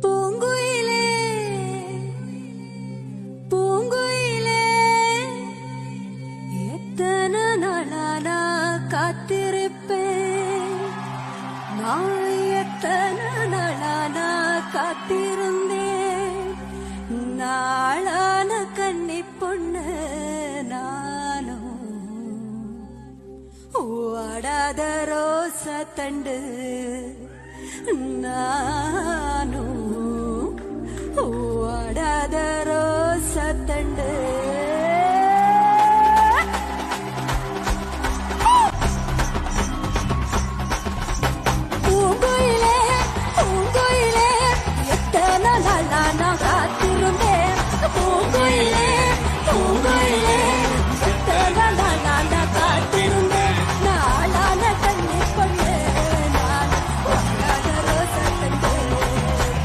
பூங்குயிலே பூங்குயிலே எத்தனை நாளா காத்திருப்பேன், நான் எத்தனை நாளா காத்திருந்தேன். நாளான கன்னி பொண்ணு நானும் வாடாத ரோச தண்டு நானும் வாடாத ரோச தண்டு.